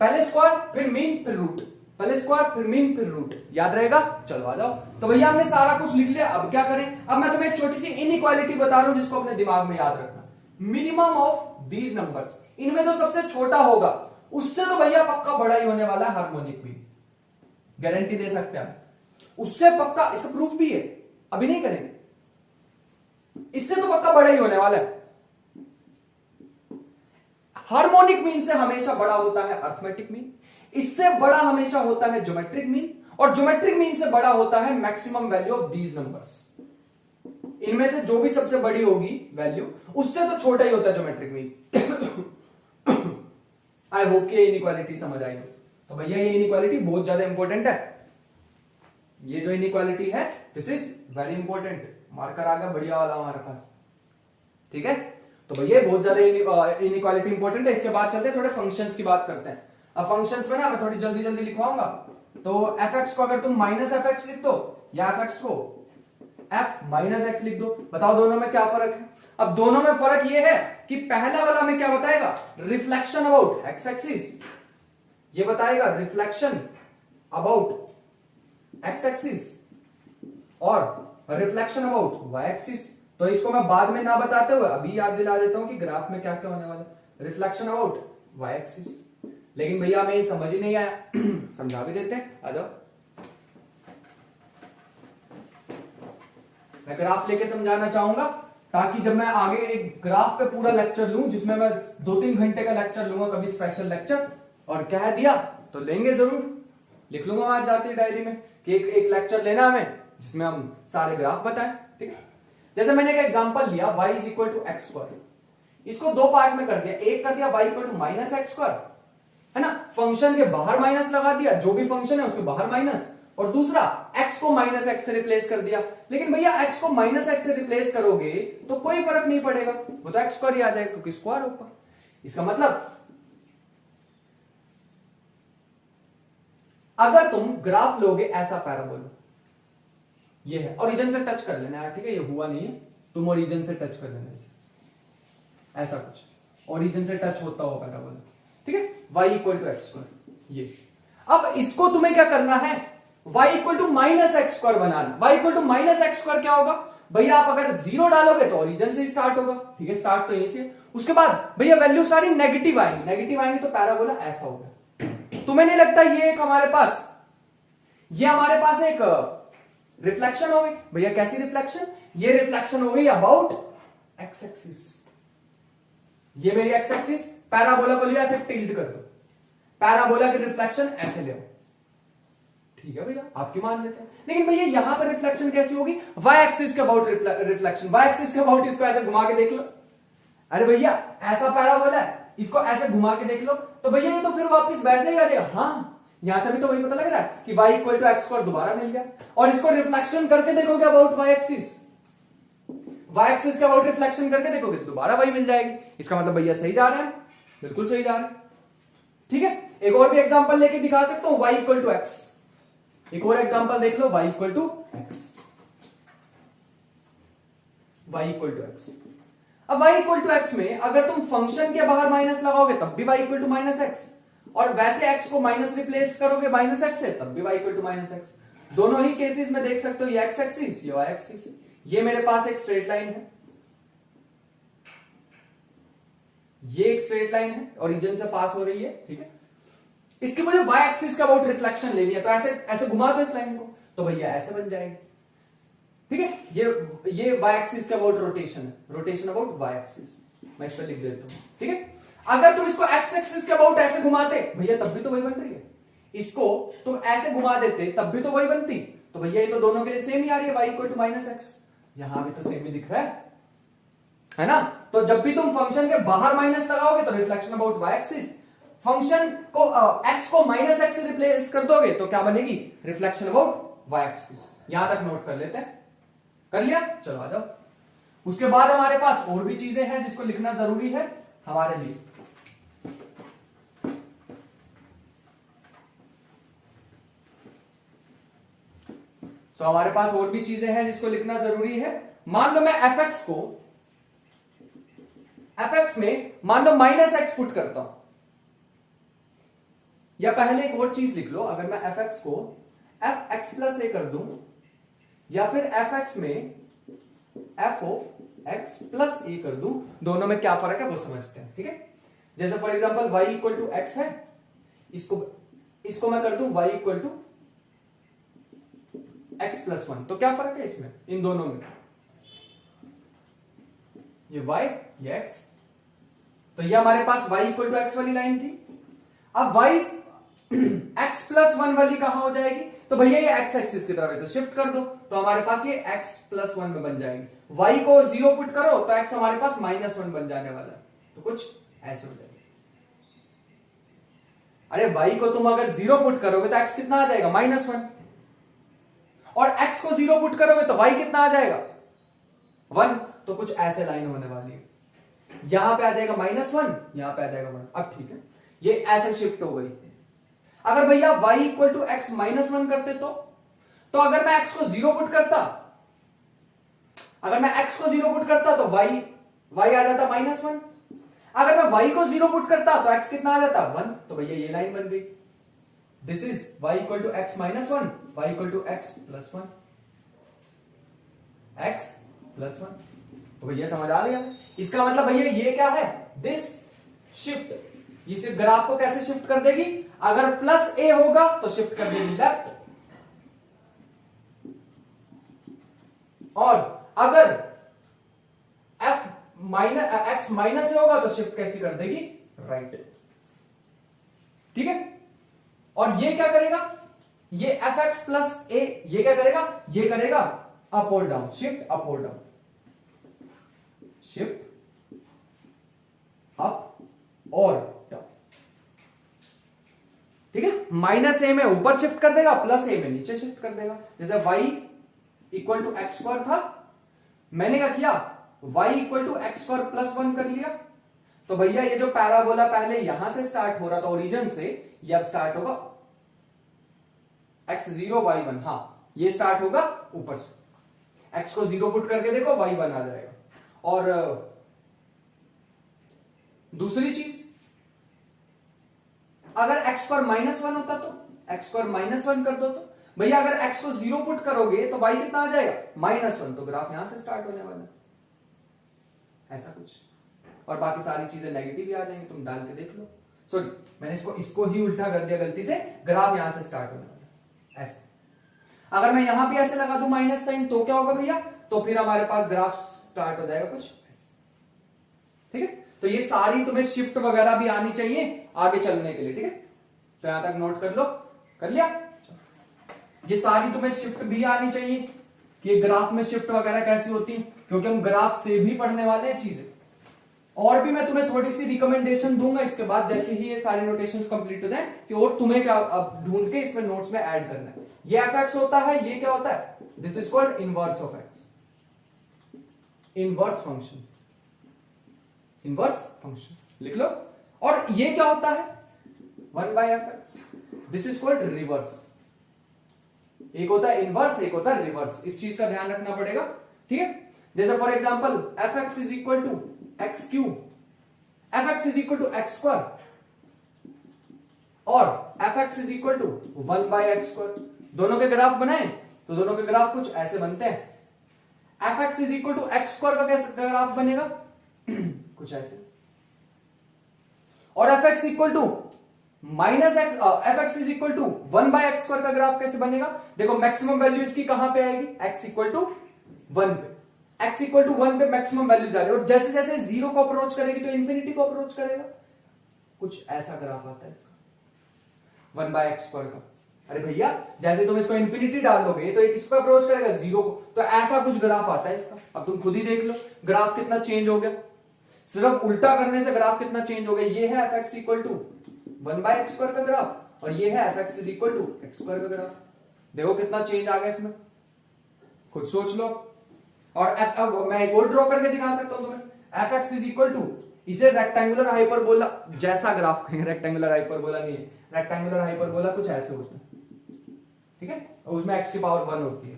पहले स्क्वायर फिर मीन फिर रूट, पहले स्क्वायर फिर मीन फिर रूट, याद रहेगा, चलो आ जाओ। तो भैया हमने सारा कुछ लिख लिया, अब क्या करें, अब मैं तुम्हें एक छोटी सी इनइक्वालिटी बता रहा हूं जिसको अपने दिमाग में याद रखना, मिनिमम ऑफ दीज नंबर्स, इनमें जो सबसे छोटा होगा उससे तो भैया पक्का बड़ा ही होने वाला है हार्मोनिक मीन, गारंटी दे सकते हैं, उससे पक्का, इसका प्रूफ भी है, अभी नहीं करेंगे, इससे तो पक्का बड़ा ही होने वाला है। हार्मोनिक मीन से हमेशा बड़ा होता है अर्थमेटिक मीन, इससे बड़ा हमेशा होता है ज्योमेट्रिक मीन, और ज्योमेट्रिक मीन से बड़ा होता है maximum value of these numbers, इनमें से जो भी सबसे बड़ी होगी वैल्यू उससे तो छोटा ही होता है ज्योमेट्रिक मीन। आई होप कि ये इनइक्वालिटी समझ आई। तो भैया ये इनइक्वालिटी बहुत ज्यादा इंपॉर्टेंट है, ये जो इनइक्वालिटी है this is very important, marker आ गया बढ़िया वाला हमारे पास, ठीक है। तो भैया बहुत ज्यादा इनइक्वालिटी इंपॉर्टेंट है। इसके बाद चलते हैं थोड़े फंक्शंस की बात करते हैं। अब फंक्शंस में ना मैं थोड़ी जल्दी जल्दी लिखवाऊंगा, तो fx को अगर तुम माइनस fx लिख दो या fx को f माइनस x लिख दो, बताओ दोनों में क्या फर्क है। अब दोनों में फर्क ये है कि पहला वाला में क्या बताएगा, रिफ्लेक्शन अबाउट x एक्सिस, ये बताएगा रिफ्लेक्शन अबाउट x एक्सिस और रिफ्लेक्शन अबाउट y एक्सिस। तो इसको मैं बाद में ना बताते हुए अभी याद दिला देता हूं कि ग्राफ में क्या क्या होने वाला, रिफ्लेक्शन अबाउट y एक्सिस। लेकिन भैया हमें समझ ही नहीं आया, समझा भी देते हैं, आ जाओ। मैं ग्राफ लेके समझाना चाहूंगा ताकि जब मैं आगे एक ग्राफ पे पूरा लेक्चर लूं, जिसमें मैं 2-3 घंटे का लेक्चर लूंगा, कभी स्पेशल लेक्चर, और कह दिया तो लेंगे जरूर, लिख लूंगा आज जाती डायरी में कि एक लेक्चर लेना हमें जिसमें हम सारे ग्राफ बताएं, ठीक है। जैसे मैंने एक एग्जांपल लिया y is equal to x square, इसको दो पार्ट में कर दिया, एक कर दिया y equal to minus x square, है ना, फंक्शन के बाहर माइनस लगा दिया, जो भी फंक्शन है उसके बाहर माइनस, और दूसरा x को माइनस एक्स से रिप्लेस कर दिया। लेकिन भैया x को माइनस एक्स से रिप्लेस करोगे तो कोई फर्क नहीं पड़ेगा, वो तो एक्स स्क्वायर ही आ जाएगा क्योंकि स्क्वायर ऊपर। इसका मतलब अगर तुम ग्राफ लोगे ऐसा पैराबोला, ये है, ओरिजिन से टच कर लेना है, ठीक है, ये हुआ नहीं है, तुम ओरिजिन से टच कर लेना इसे, ऐसा कुछ ओरिजिन से टच होता हो पैराबोला, ठीक है, y equal to x square ये। अब इसको तुम्हें क्या करना है, y equal to minus x square बनाना। y equal to minus x square क्या होगा भैया, आप अगर जीरो डालोगे तो ओरिजिन से स्टार्ट होगा, ठीक है, स्टार्ट तो यहीं से, उसके बाद भैया वैल्यू सारी नेगेटिव आएंगी, नेगेटिव आएंगी तो पैराबोला ऐसा होगा। तुम्हें नहीं लगता ये एक हमारे पास एक रिफ्लेक्शन हो गई भैया? कैसी रिफ्लेक्शन? ये रिफ्लेक्शन हो गई अबाउट एक्स एक्सिस, ये मेरी एक्स एक्सिस, पैराबोला को लिया ऐसे टिल्ट कर दो, पैराबोला की रिफ्लेक्शन ऐसे ले, ठीक है भैया, आपकी मान लेते हैं। लेकिन भैया यहां पर रिफ्लेक्शन कैसी होगी, वाई एक्सिस के अबाउट रिफ्लेक्शन, वाई एक्सिस के अबाउट, इसको ऐसे घुमा के देख लो, अरे भैया ऐसा पैराबोला है, इसको ऐसे घुमा के देख लो, तो भैया ये तो फिर वापस वैसे ही आ जाएगा। हाँ, यहां से भी तो वही पता लग रहा है कि y equal to x square दोबारा मिल गया, और इसको रिफ्लेक्शन करके देखोगे about y axis, y axis के अबाउट रिफ्लेक्शन करके देखोगे तो दोबारा वही मिल जाएगी। इसका मतलब भैया सही जा रहा है, बिल्कुल सही जा रहा है, ठीक है। एक और भी एग्जांपल लेके दिखा सकता हूं, y इक्वल टू एक्स, एक और एग्जांपल देख लो, y equal to x, y equal to x. अब y इक्वल टू एक्स में अगर तुम फंक्शन के बाहर माइनस लगाओगे तब भी y equal to minus x, और वैसे x को माइनस रिप्लेस करोगे माइनस एक्स से तब भी y equal to minus x. दोनों ही केसेस में देख सकते हो, ये x एक्सिस, ये y एक्सिस, ये मेरे पास एक स्ट्रेट लाइन है, ये एक स्ट्रेट लाइन है, ओरिजिन से पास हो रही है, ठीक है। इसकी मुझे y एक्सिस का अबाउट रिफ्लेक्शन लेनी है, तो ऐसे ऐसे घुमा दो इस लाइन को, तो भैया ऐसे बन जाएगी, ठीक है। ये y एक्सिस का अबाउट रोटेशन है, रोटेशन अबाउट y एक्सिस, मैं इस पर लिख देता हूं, ठीक है। अगर तुम इसको x एक्सिस के अबाउट ऐसे घुमाते भैया तब भी तो वही बन रही है, इसको तुम ऐसे घुमा देते तब भी तो वही बनती, तो भैया ये तो दोनों के लिए सेम ही आ रही है, y equal to minus x, यहां भी तो सेम ही दिख रहा है ना। तो जब भी तुम फंक्शन के बाहर माइनस लगाओगे तो reflection about y axis, function को x को माइनस एक्स से रिप्लेस कर दोगे तो क्या बनेगी, रिफ्लेक्शन अबाउट y एक्सिस। यहां तक नोट कर लेते हैं, कर लिया, चलो आ जाओ। उसके बाद हमारे पास और भी चीजें हैं जिसको लिखना जरूरी है हमारे लिए। तो हमारे पास और भी चीजें हैं जिसको लिखना जरूरी है। मान लो मैं fx को, fx में मान लो माइनस एक्स पुट करता हूं, या पहले एक और चीज लिख लो, अगर मैं fx को fx प्लस ए कर दूं, या फिर fx में f ऑफ x प्लस ए कर दूं, दोनों में क्या फर्क है वो समझते हैं, ठीक है। जैसे for example y equal to x है, इसको मैं कर दूं y equal to x plus one, तो क्या फर्क है इसमें, इन दोनों में, ये y ये x, तो ये हमारे पास y इक्वल टू एक्स वाली लाइन थी। अब y x प्लस वन वाली कहां हो जाएगी, तो भैया ये x एक्सिस की तरफ इसे शिफ्ट कर दो, तो हमारे पास ये x प्लस वन में बन जाएगी। y को जीरो पुट करो तो x हमारे पास माइनस वन बन जाने वाला है, तो कुछ ऐसे हो जाएगा। अरे y को तुम अगर जीरो पुट करोगे तो x कितना आ जाएगा, माइनस वन, और x को जीरो पुट करोगे तो y कितना आ जाएगा, वन, तो कुछ ऐसे लाइन होने वाली है, यहां पे आ जाएगा माइनस वन, यहां पे आ जाएगा वन। अब ठीक है, ये ऐसे शिफ्ट हो गई। अगर भैया y equal to x minus one करते तो अगर मैं x को जीरो पुट करता, अगर मैं x को जीरो पुट करता तो y आ जाता माइनस वन, अगर मैं y को जीरो पुट करता तो x कितना आ जाता, वन, तो भैया ये लाइन बन गई, this is y equal to x minus one, y equal to x plus one, x plus one, तो भैया समझ आ गया। इसका मतलब भैया ये क्या है, दिस शिफ्ट, इस ग्राफ को कैसे शिफ्ट कर देगी, अगर प्लस ए होगा तो शिफ्ट कर देगी लेफ्ट, और अगर f माइनस एक्स माइनस ए होगा तो शिफ्ट कैसी कर देगी, राइट, ठीक है। और ये क्या करेगा, ये एफ एक्स प्लस ए, ये क्या करेगा, ये करेगा अप और डाउन, शिफ्ट अप और डाउन, शिफ्ट अप और डाउन, ठीक है, माइनस ए में ऊपर शिफ्ट कर देगा, प्लस ए में नीचे शिफ्ट कर देगा। जैसे y equal to x square था, मैंने क्या किया, y equal to x square plus 1 कर लिया। तो भैया ये जो पैराबोला पहले यहां से स्टार्ट हो रहा था ओरिजिन से, ये अब स्टार्ट होगा x0 y1, हाँ ये स्टार्ट होगा ऊपर से, x को 0 पुट करके देखो y1 आ जाएगा। और दूसरी चीज, अगर x स्क्वायर -1 होता तो x स्क्वायर -1 कर दो, तो भैया अगर x को 0 पुट करोगे तो y कितना आ जाएगा, -1, तो ग्राफ यहां से स्टार्ट होने वाला है, ऐसा कुछ। और बाकी सारी चीजें नेगेटिव ही आ जाएंगी, तुम डाल के देख लो। सॉरी, मैंने इसको ही उल्टा कर दिया गलती से, ग्राफ यहां से स्टार्ट होने वाला है ऐसे। अगर मैं यहां भी ऐसे लगा दूं माइनस साइन, तो क्या होगा भैया, तो फिर हमारे पास ग्राफ स्टार्ट हो जाएगा कुछ ऐसे। ठीक है, तो ये सारी तुम्हें शिफ्ट वगैरह भी आनी चाहिए आगे चलने के लिए। ठीक है, तो यहां तक नोट कर लो, कर लिया। ये सारी तुम्हें शिफ्ट भी आनी चाहिए कि ग्राफ में शिफ्ट वगैरह कैसी होती है, क्योंकि हम ग्राफ से भी पढ़ने वाले हैं चीजें। और भी मैं तुम्हें थोड़ी सी रिकमेंडेशन दूंगा इसके बाद, जैसे ही ये सारी नोटेशंस कंप्लीट हो जाए, कि और तुम्हें क्या अब ढूंढ के इसमें नोट्स में ऐड करना है। ये एफ एक्स होता है, ये क्या होता है, this is called inverse of x, inverse function, inverse function लिख लो। और ये क्या होता है, 1/f(x), this is called reverse. एक होता है इनवर्स, एक होता है रिवर्स, इस चीज का ध्यान रखना पड़ेगा। ठीक है, जैसे for example f(x) is equal to x cube, f(x) is equal to x square, और f(x) is equal to 1/x²। दोनों के ग्राफ बनाए तो दोनों के ग्राफ कुछ ऐसे बनते हैं। f(x) is equal to x² का कैसे ग्राफ बनेगा कुछ ऐसे, और f(x) equal to f(x) is equal to 1/x² का ग्राफ कैसे बनेगा। देखो मैक्सिमम वैल्यू इसकी कहां पे आएगी, x इक्वल टू 1 पे, x इक्वल टू 1 पे मैक्सिमम वैल्यू जा रही है, और जैसे जैसे 0 को अप्रोच करेगी तो इंफिनिटी को अप्रोच करेगा, कुछ ऐसा ग्राफ आता है इसका 1/x² का। अरे भैया जैसे तुम इसको इंफिनिटी डाल दोगे तो एक इसको अप्रोच करेगा 0 को, तो ऐसा कुछ ग्राफ आता है इसका। अब तुम खुद ही देख लो ग्राफ कितना चेंज हो गया, सिर्फ उल्टा करने से ग्राफ कितना चेंज हो गया। ये है f(x) इक्वल टू 1/x² का ग्राफ, और ये है f(x) is equal to x² का ग्राफ। देखो कितना चेंज आ गया इसमें, खुद सोच लो। और अब मैं एक और ड्रॉ करके दिखा सकता हूं तुम्हें, f(x) इज इक्वल टू, इसे रेक्टेंगुलर हाइपरबोला जैसा ग्राफ कहेंगे, रेक्टेंगुलर हाइपरबोला नहीं है, रेक्टेंगुलर हाइपरबोला कुछ ऐसे होता है। ठीक है, और उसमें x की पावर 1 होती है,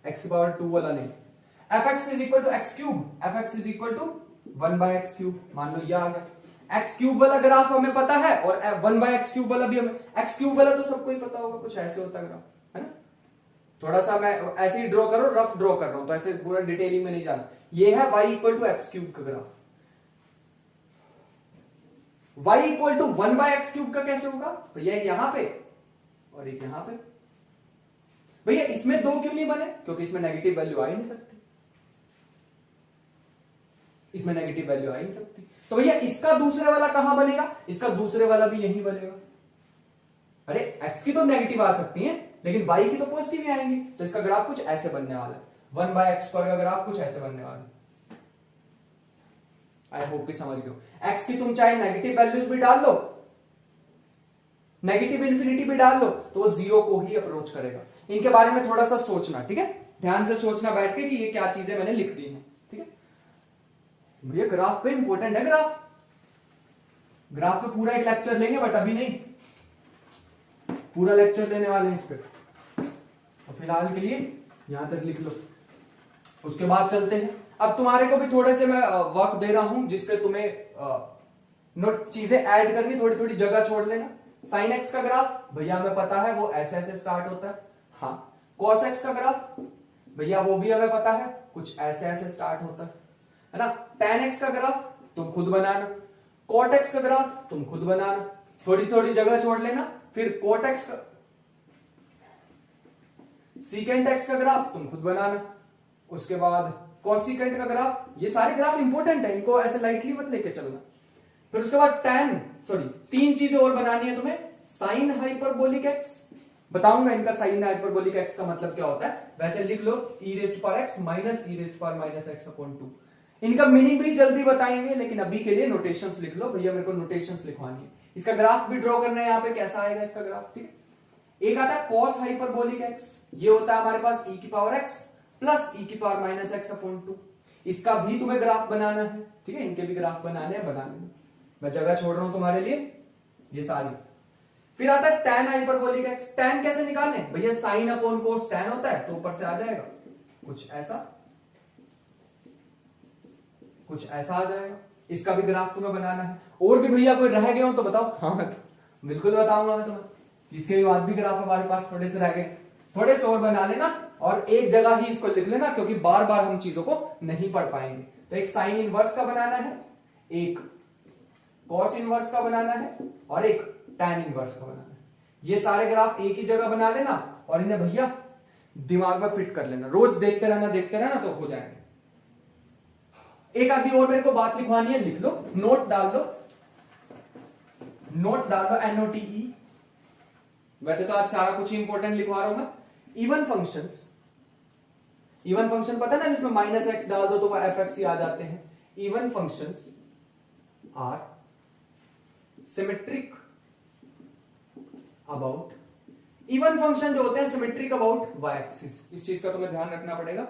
x की पावर 2 वाला नहीं। f(x) is equal to x cube, f(x) is equal to 1/x³, मान लो ये आ गया। x³ वाला ग्राफ हमें पता है, और 1/x³ वाला भी हमें, x³ वाला तो सबको ही पता होगा, कुछ ऐसे होता है ग्राफ, है ना। थोड़ा सा मैं ऐसे ही ड्रॉ करो, रफ ड्रॉ कर रहा हूं, तो ऐसे पूरा डिटेलिंग में नहीं जाना। ये है y इक्वल टू x³ का graph, y equal to 1/x³ का कैसे होगा भैया, एक यहां पे और एक यहां पे। भैया इसमें दो क्यों नहीं बने, क्योंकि इसमें नेगेटिव वैल्यू आ ही नहीं सकती, इसमें नेगेटिव वैल्यू आ ही नहीं सकती। तो भैया इसका दूसरे वाला कहां बनेगा, इसका दूसरे वाला भी यही बनेगा। अरे x की तो नेगेटिव आ सकती है, लेकिन y की तो पॉजिटिव ही आएंगी, तो इसका ग्राफ कुछ ऐसे बनने वाला है, 1/x² का ग्राफ कुछ ऐसे बनने वाला है। आई होप कि समझ गए हो। x की तुम चाहे नेगेटिव वैल्यूज भी डाल लो, नेगेटिव इन्फिनिटी भी डाल लो, तो वो 0 को ही अप्रोच करेगा। इनके बारे में थोड़ा सा सोचना, ठीक है, ध्यान से सोचना बैठ के कि ये क्या चीजें मैंने लिख दी हैं। ठीक है, ये ग्राफ पे इंपॉर्टेंट है, ग्राफ पे पूरा एक लेक्चर लेंगे, बट अभी नहीं, पूरा लेक्चर लेने वाले हैं इस पे। तो फिलहाल के लिए यहां तक लिख लो, उसके बाद चलते हैं। अब तुम्हारे को भी थोड़े से मैं वर्क दे रहा हूं, जिसपे तुम्हें नोट चीजें ऐड करनी, थोड़ी थोड़ी जगह छोड़ लेना। साइन एक्स का ग्राफ भैया हमें पता है वो ऐसे ऐसे स्टार्ट होता है, हाँ। कॉस एक्स का ग्राफ भैया वो भी हमें पता है, कुछ ऐसे ऐसे स्टार्ट होता है ना। टेन एक्स का ग्राफ तुम खुद बनाना, कॉट एक्स का ग्राफ तुम खुद बनाना, थोड़ी थोड़ी जगह छोड़ लेना। फिर कोट एक्स का, सीकेंट एक्स का ग्राफ तुम खुद बनाना, उसके बाद कॉसिकेंट का ग्राफ। ये सारे ग्राफ इंपॉर्टेंट है, इनको ऐसे लाइटली मत लेके चलना। फिर उसके बाद तीन चीजें और बनानी है तुम्हें। साइन हाइपरबोलिक एक्स बताऊंगा, इनका साइन हाइपरबोलिक एक्स का मतलब क्या होता है, वैसे लिख लो e⁻x माइनस e⁻⁻x/2। इनका मीनिंग भी जल्दी बताएंगे, लेकिन अभी के लिए नोटेशंस लिख लो भैया, मेरे को नोटेशंस लिखवानी है। इसका ग्राफ भी ड्रॉ करना है यहाँ पे, कैसा आएगा इसका ग्राफ, ठीक है। एक आता है कॉस हाइपरबोलिक एक्स, ये होता है हमारे पास e की पावर x प्लस e की पावर माइनस एक्स अपॉन 2। इसका भी तुम्हें ग्राफ बनाना है, ठीक है, इनके भी ग्राफ बनाने हैं, बनाने, मैं जगह छोड़ रहा हूं तुम्हारे लिए ये सारी। फिर आता है tan हाइपरबोलिक एक्स। tan कैसे निकालने भैया, साइन अपॉन कोस tan होता है, तो ऊपर से आ जाएगा कुछ ऐसा, कुछ ऐसा आ जाएगा। इसका भी ग्राफ तुम्हें बनाना है। और भी भैया कोई रह गए हो तो बताओ। हाँ बिल्कुल बताऊंगा मैं तुम्हें, इसके बाद भी ग्राफ हमारे पास थोड़े से रह गए, थोड़े से और बना लेना और एक जगह ही इसको लिख लेना, क्योंकि बार बार हम चीजों को नहीं पढ़ पाएंगे। तो एक साइन इनवर्स का बनाना है, एक कॉस इनवर्स का बनाना है और एक टैन इनवर्स का बनाना है। ये सारे ग्राफ एक ही जगह बना लेना और इन्हें भैया दिमाग में फिट कर लेना, रोज देखते रहना तो हो जाएंगे। एक आधी और मेरे को बात लिखवानी है, लिख लो, नोट डाल दो, नोट डाल दो, NOTE। वैसे तो आज सारा कुछ इंपॉर्टेंट लिखवा रहा हूं मैं। इवन फंक्शंस, इवन फंक्शन पता है ना, जिसमें माइनस एक्स डाल दो तो वह fx ही आ जाते हैं। Even functions are symmetric about, even function जो होते हैं सिमेट्रिक अबाउट y एक्सिस, इस चीज का तुम्हें ध्यान रखना पड़ेगा,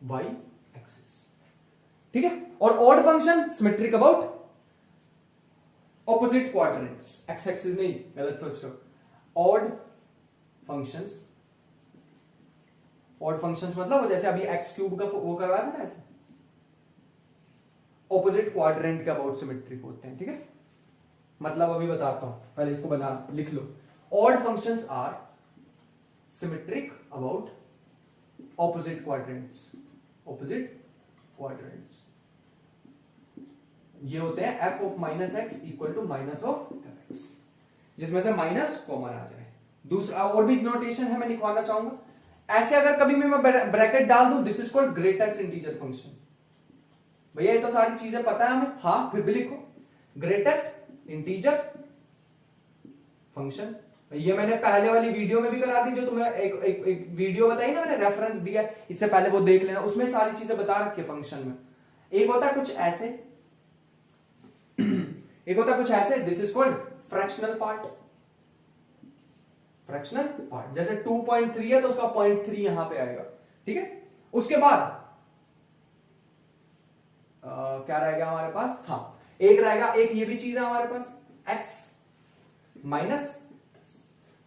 y एक्सिस, ठीक है। और odd function symmetric about opposite quadrants, x axis नहीं, गलत सोच रहे हो। ऑड फंक्शंस, ऑड फंक्शंस मतलब जैसे अभी एक्स क्यूब का वो करवाया था ना, ऐसे ऑपोजिट क्वाड्रेंट के अबाउट सिमेट्रिक होते हैं, ठीक है। मतलब अभी बताता हूं, पहले इसको बना लिख लो। Odd functions are symmetric about opposite quadrants, opposite quadrants ये होते हैं f of minus x equal to minus of f x, जिसमें से माइनस कॉमन आ जाए। दूसरा और भी नोटेशन है, मैं लिखवाना चाहूंगा। ऐसे अगर कभी भी मैं ब्रैकेट डाल दूं, this is called greatest integer function. भैया ये तो सारी चीजें पता है हमें, हाँ फिर भी लिखो ग्रेटेस्ट इंटीजर फंक्शन। ये मैंने पहले वाली वीडियो में भी करा दी, जो तुम्हें एक वीडियो बताई ना, मैंने रेफरेंस दिया, इससे पहले वो देख लेना, उसमें सारी चीजें बता रखी है फंक्शन में। एक होता है कुछ ऐसे, एक होता है कुछ ऐसे, this is called fractional part, fractional part. जैसे 2.3 है तो उसका 0.3 यहां पे आएगा, ठीक है। उसके बाद क्या रहेगा हमारे पास, हाँ एक रहेगा, एक ये भी चीज है हमारे पास, x माइनस,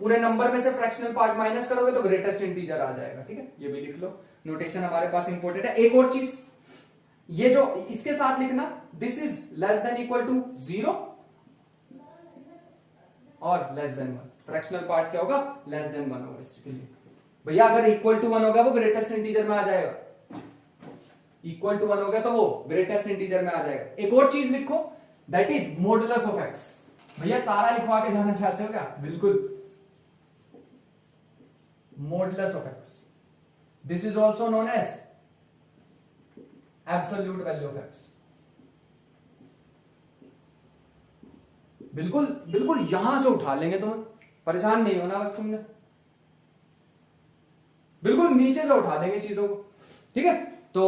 पूरे नंबर में से फ्रैक्शनल पार्ट माइनस करोगे तो ग्रेटेस्ट इंटीजर आ जाएगा, ठीक है। ये भी लिख लो, नोटेशन हमारे पास इंपॉर्टेंट है। एक और चीज, ये जो इसके साथ लिखना, this is less than equal to 0 और लेस देन 1। फ्रैक्शनल पार्ट क्या होगा, लेस देन 1 होगा इसके लिए। भैया अगर इक्वल टू 1 होगा वो ग्रेटेस्ट इंटीजर में आ जाएगा, इक्वल टू 1 हो गया तो वो ग्रेटेस्ट इंटीजर में आ जाएगा। एक और चीज लिखो, that is modulus of x. भैया सारा लिखवा के जाना चाहते हो क्या, बिल्कुल, modulus of x, this is also known as absolute value of x. बिल्कुल बिल्कुल यहां से उठा लेंगे, तुम्हें परेशान नहीं होना बस तुमने, बिल्कुल नीचे से उठा देंगे चीजों को, ठीक है। तो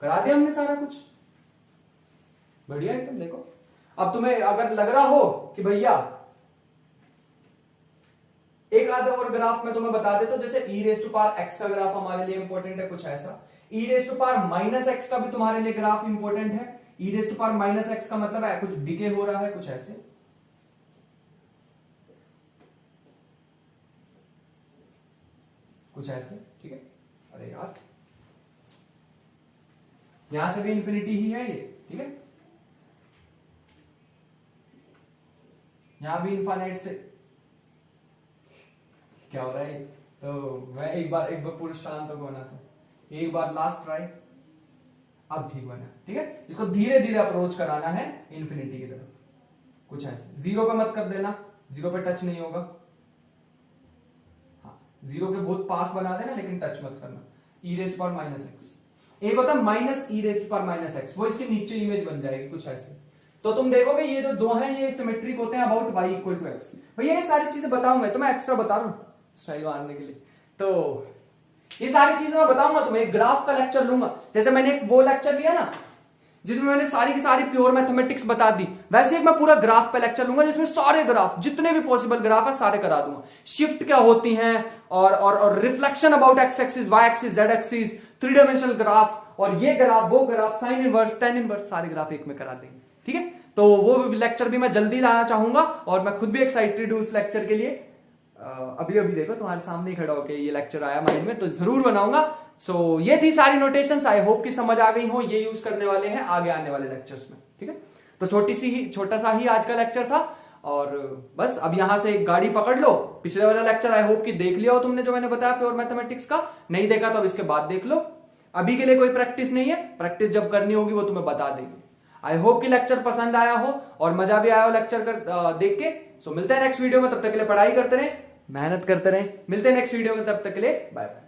करा दिया हमने सारा कुछ, बढ़िया एकदम। देखो अब तुम्हें अगर लग रहा हो कि भैया एक आधा और ग्राफ में तुम्हें बता देता हूं, जैसे e raise to power x का ग्राफ हमारे लिए इंपॉर्टेंट है कुछ ऐसा, e raise to power minus x का भी तुम्हारे लिए ग्राफ इंपॉर्टेंट है। e raise to power minus x का मतलब है कुछ डिके हो रहा है, कुछ ऐसे, कुछ ऐसे, ठीक है। अरे यार यहां से भी इंफिनिटी ही है ये, ठीक है, यहां भी इनफाइनाइट से क्या हो रहा है। तो मैं एक बार पूरे शांत होकर बना था, एक बार लास्ट ट्राई, अब ठीक बना, ठीक है। इसको धीरे धीरे अप्रोच कराना है इंफिनिटी की तरफ, कुछ ऐसे। 0 पे मत कर देना, 0 पे टच नहीं होगा, हाँ 0 के बहुत पास बना देना लेकिन टच मत करना। e raise to power minus x, एक होता है minus e raise to power minus x, वो इसके नीचे इमेज बन जाएगी कुछ ऐसे। तो तुम देखोगे ये जो दो हैं ये सिमेट्रिक होते हैं about y equal to x. भैया ये सारी चीजें बताऊंगा, तो मैं एक्स्ट्रा बता रहा हूं स्टाइल मारने के लिए, तो ये सारी चीजें मैं बताऊंगा तुम्हें, एक ग्राफ का लेक्चर लूंगा। जैसे मैंने एक वो लेक्चर लिया ना जिसमें मैंने सारी की सारी प्योर मैथमेटिक्स बता दी, वैसे एक मैं पूरा ग्राफ पे लेक्चर लूंगा जिसमें सारे ग्राफ जितने भी पॉसिबल ग्राफ है सारे करा दूंगा, शिफ्ट क्या होती हैं और reflection about x axis, y axis, z axis, 3 dimensional graph, और ये ग्राफ वो graph, sine inverse, tan inverse, सारे ग्राफ एक में करा देंगे। ठीक है, तो वो लेक्चर भी मैं जल्दी लाना चाहूंगा और मैं खुद भी एक्साइटेड हूं उस लेक्चर के लिए। अभी अभी देखो तुम्हारे सामने ही खड़ा होके ये लेक्चर आया माइंड में, तो जरूर बनाऊंगा। सो ये थी सारी नोटेशंस, आई होप कि समझ आ गई हो, ये यूज करने वाले हैं आगे आने वाले लेक्चर्स में। ठीक है, तो छोटा सा ही आज का लेक्चर था, और बस अब यहां से एक गाड़ी पकड़ लो। पिछले वाला लेक्चर आई होप कि देख लिया हो तुमने जो मैंने बताया प्योर मैथमेटिक्स का, नहीं देखा तो अब इसके बाद देख लो। अभी के लिए कोई प्रैक्टिस नहीं है, प्रैक्टिस जब करनी होगी वो तुम्हें बता देंगे। आई होप कि लेक्चर पसंद आया हो और मजा भी आया हो लेक्चर देख के। सो मिलते हैं नेक्स्ट वीडियो में, तब तक के लिए पढ़ाई करते रहे, मेहनत करते रहे। मिलते हैं नेक्स्ट वीडियो में, तब तक के लिए बाय बाय।